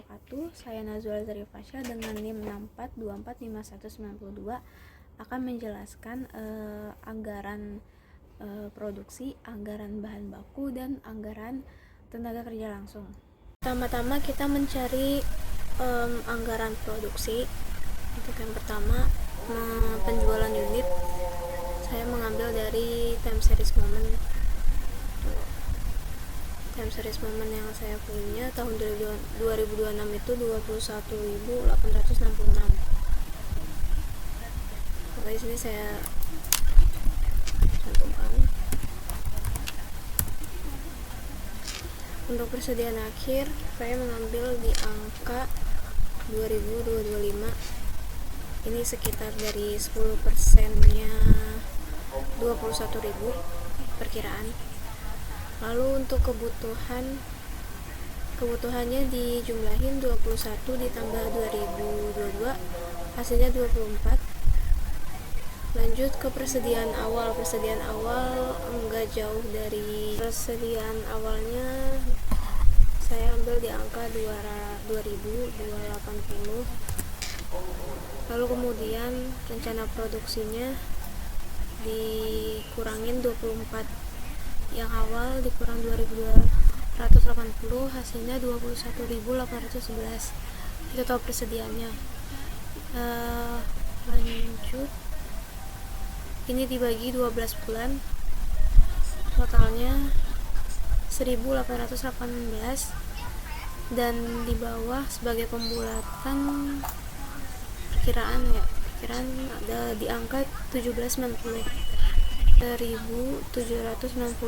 wabarakatuh. Saya Nazwa Zarifasya dengan NIM 64245192 akan menjelaskan anggaran produksi, anggaran bahan baku, dan anggaran tenaga kerja langsung. Pertama-tama kita mencari anggaran produksi. Untuk yang pertama, penjualan unit, saya mengambil dari time series moment. Time series moment yang saya punya tahun 2026 itu 21.866. Di sini saya cantumkan. Untuk persediaan akhir, saya mengambil di angka 2025. Ini sekitar dari 10%-nya 21.000 perkiraan. Lalu untuk kebutuhannya dijumlahin 21 ditambah 2022, hasilnya 24. Lanjut ke persediaan awal. Persediaan awal enggak jauh dari persediaan awalnya, saya ambil di angka 2.280. Lalu kemudian rencana produksinya dikurangin 24, yang awal dikurang 2.280, hasilnya 21.811. Itu total persediaannya. Lanjut, ini dibagi 12 bulan, totalnya 1.818, dan di bawah sebagai pembulatan perkiraan ada di angka 1790. 1.790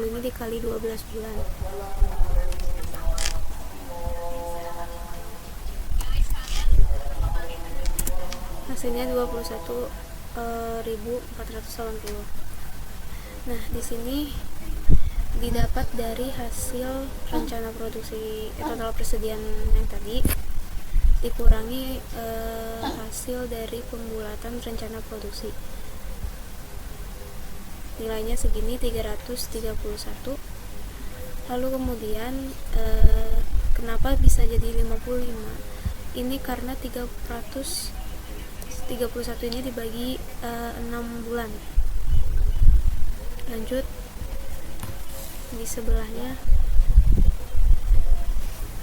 ini dikali 12 bulan. Hasilnya 21.480. Nah, di sini didapat dari hasil rencana produksi total persediaan yang tadi dikurangi hasil dari pembulatan rencana produksi. Nilainya segini 331. Lalu kemudian kenapa bisa jadi 55? Ini karena 331 ini dibagi 6 bulan. Lanjut, di sebelahnya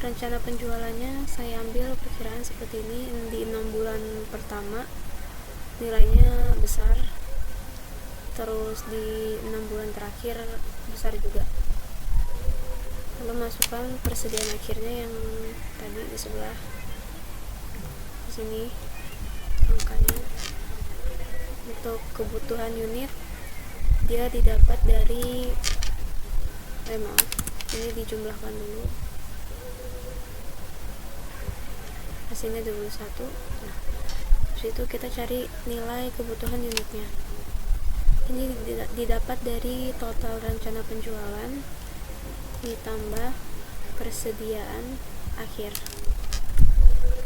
rencana penjualannya saya ambil perkiraan seperti ini. Di 6 bulan pertama nilainya besar, terus di 6 bulan terakhir besar juga. Lalu masukkan persediaan akhirnya yang tadi di sebelah di sini angkanya. Untuk kebutuhan unit, dia didapat dari ini dijumlahkan dulu, hasilnya 21. Nah, terus itu kita cari nilai kebutuhan unitnya. Ini didapat dari total rencana penjualan ditambah persediaan akhir,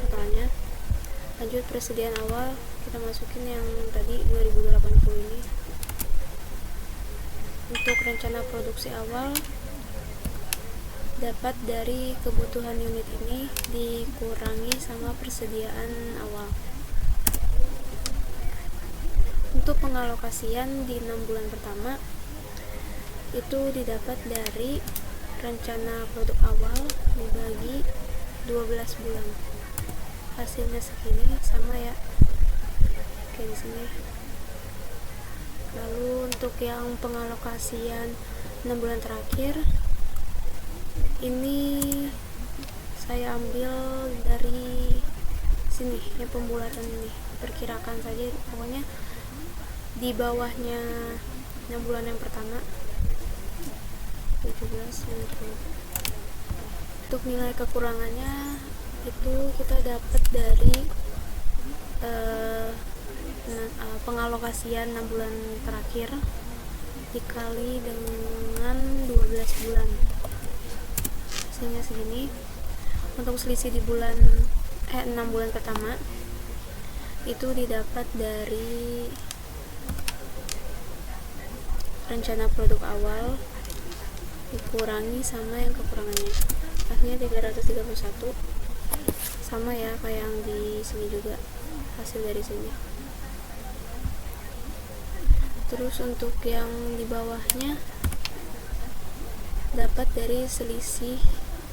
totalnya. Lanjut, persediaan awal kita masukin yang tadi 2080 ini. Untuk rencana produksi awal dapat dari kebutuhan unit ini dikurangi sama persediaan awal. Untuk pengalokasian di 6 bulan pertama itu didapat dari rencana produk awal dibagi 12 bulan. Hasilnya segini, sama ya kayak di sini. Lalu untuk yang pengalokasian 6 bulan terakhir, ini saya ambil dari sini ya, pembulatan ini perkirakan saja, pokoknya di bawahnya 6 bulan yang pertama 1790. Untuk nilai kekurangannya itu kita dapat dari pengalokasian 6 bulan terakhir dikali dengan 12 bulan, hasilnya segini. Untuk selisih di 6 bulan pertama itu didapat dari rencana produk awal dikurangi sama yang kekurangannya, hasilnya 331. sama ya kayak yang di sini juga, hasil dari sini. Terus untuk yang di bawahnya dapat dari selisih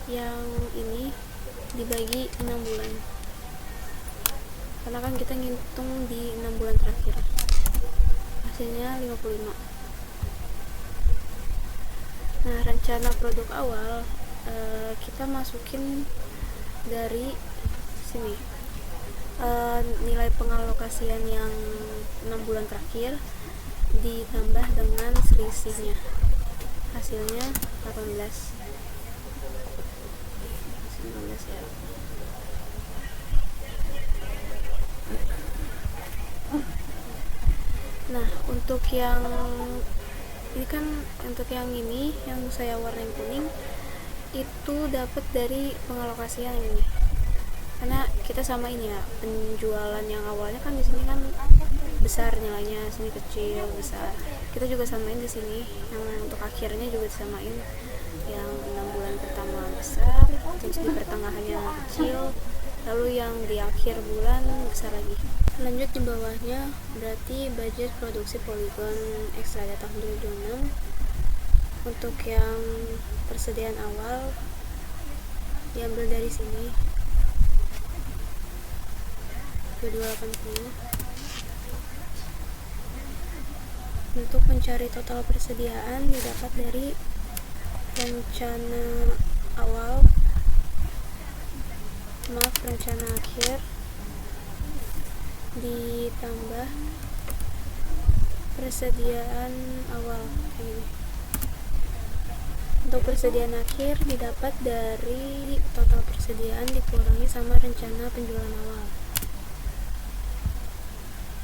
yang ini dibagi 6 bulan, karena kan kita ngitung di 6 bulan terakhir, hasilnya 55. Nah, rencana produk awal kita masukin dari sini, nilai pengalokasian yang 6 bulan terakhir ditambah dengan selisihnya, hasilnya 18 ya. Nah, untuk yang ini kan, untuk yang ini yang saya warnain kuning itu dapat dari pengalokasian ini, karena kita samain ya, penjualan yang awalnya kan di sini kan besar nilainya, sini kecil besar, kita juga samain di sini. Yang untuk akhirnya juga disamain, yang 6 bulan pertama besar, terus di pertengahannya kecil, lalu yang di akhir bulan besar lagi. Lanjut di bawahnya berarti budget produksi Polygon Extra Data tahun 2026. Untuk yang persediaan awal diambil dari sini, 2280. Untuk mencari total persediaan didapat dari rencana rencana akhir ditambah persediaan awal kayak gini. Untuk persediaan akhir didapat dari total persediaan dikurangi sama rencana penjualan awal.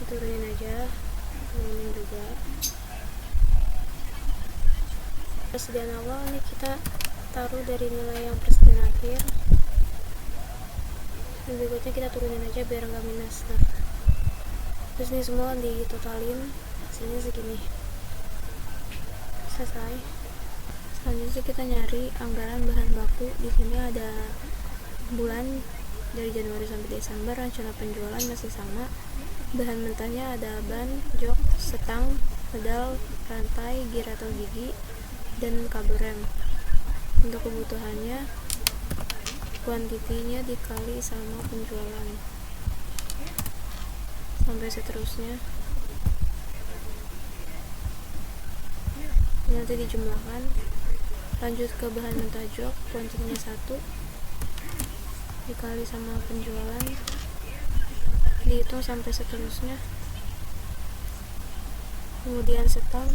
Turunin aja, turunin juga. Persediaan awal nih kita taruh dari nilai yang persediaan akhir, dan berikutnya kita turunin aja biar nggak minus. Nah, terus ini semua ditotalin, hasilnya segini. Selesai. Selanjutnya kita nyari anggaran bahan baku. Di sini ada bulan dari Januari sampai Desember, rencana penjualan masih sama. Bahan mentahnya ada ban, jok, setang, pedal, rantai, gear atau gigi, dan kabel rem. Untuk kebutuhannya, kuantitinya dikali sama penjualan, sampai seterusnya. Nanti dijumlahkan. Lanjut ke bahan mentah jok, kuantitinya 1 dikali sama penjualan, dihitung sampai seterusnya. Kemudian setang,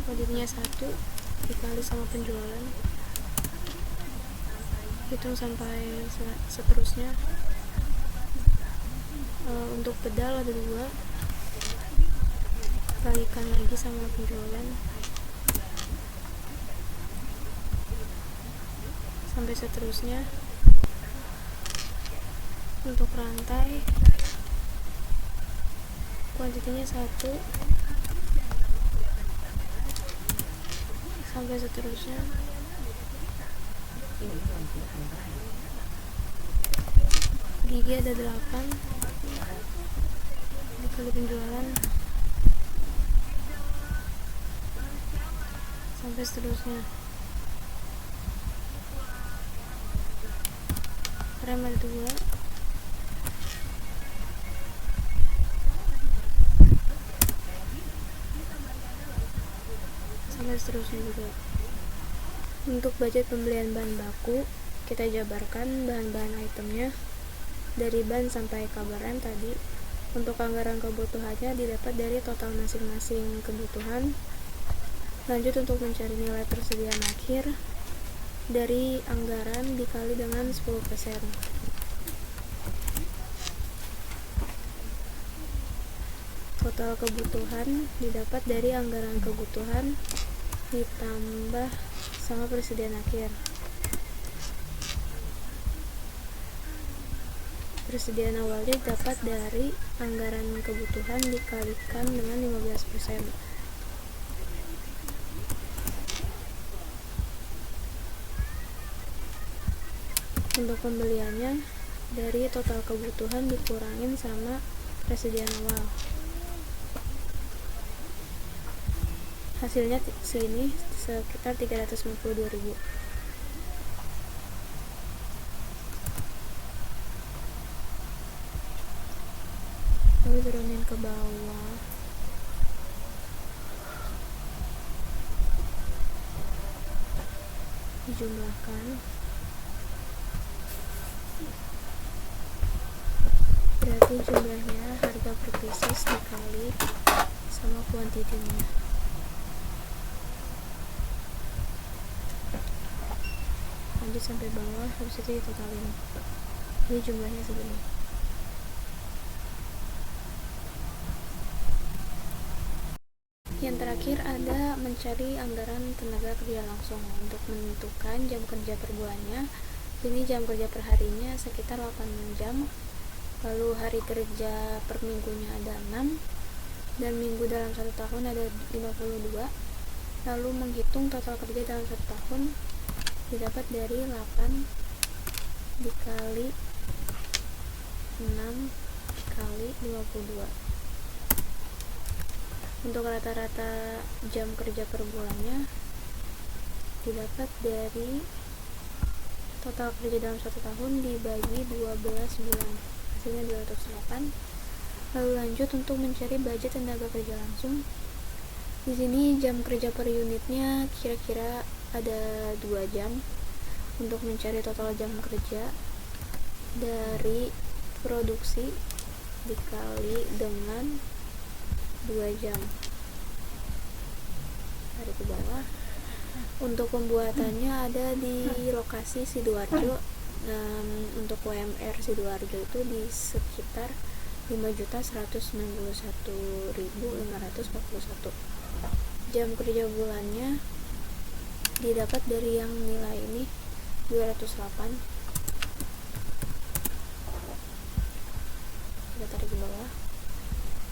kuantitinya 1 dikali sama penjualan, hitung sampai seterusnya. Untuk pedal ada 2, kalikan lagi sama penjualan sampai seterusnya. Untuk rantai, kuantitinya 1 sampai seterusnya. Gigi ada 8 dikali penjualan sampai seterusnya. Rem ada 2 sampai seterusnya juga. Untuk budget pembelian bahan baku, kita jabarkan bahan-bahan itemnya dari ban sampai kabel rem tadi. Untuk anggaran kebutuhannya didapat dari total masing-masing kebutuhan. Lanjut untuk mencari nilai persediaan akhir dari anggaran dikali dengan 10%. Total kebutuhan didapat dari anggaran kebutuhan ditambah sama persediaan akhir. Persediaan awalnya dapat dari anggaran kebutuhan dikalikan dengan 15%. Untuk pembeliannya dari total kebutuhan dikurangin sama persediaan awal. Hasilnya segini, sekitar 352.000. Lalu turunin ke bawah, dijumlahkan, berarti jumlahnya harga per pieces dikali sama kuantitinya. Lanjut sampai bawah, habis itu ditotalin. Ini jumlahnya segini. Yang terakhir ada mencari anggaran tenaga kerja langsung. Untuk menentukan jam kerja per bulannya, ini jam kerja per harinya sekitar 8 jam, lalu hari kerja per minggunya ada 6, dan minggu dalam 1 tahun ada 52. Lalu menghitung total kerja dalam 1 tahun didapat dari 8 dikali 6 dikali 52. Untuk rata-rata jam kerja per bulannya didapat dari total kerja dalam 1 tahun dibagi 12 bulan, hasilnya 208. Lalu lanjut untuk mencari budget tenaga kerja langsung. Di sini jam kerja per unitnya kira-kira ada 2 jam. Untuk mencari total jam kerja dari produksi dikali dengan 2 jam, tarik ke bawah. Untuk pembuatannya ada di lokasi Sidoarjo. Untuk UMR Sidoarjo itu di sekitar 5.191.541. Jam kerja bulannya didapat dari yang nilai ini 208. Kita tarik ke bawah.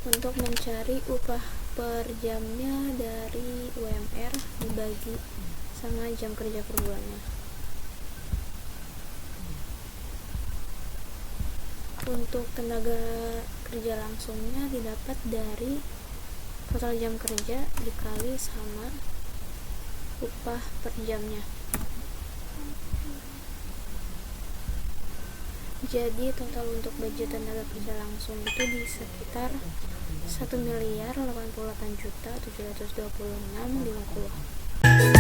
Untuk mencari upah per jamnya dari UMR dibagi sama jam kerja per bulannya. Untuk tenaga kerja langsungnya didapat dari total jam kerja dikali sama upah per jamnya. Jadi total untuk budget tenaga kerja langsung itu di sekitar 1.088.726.50.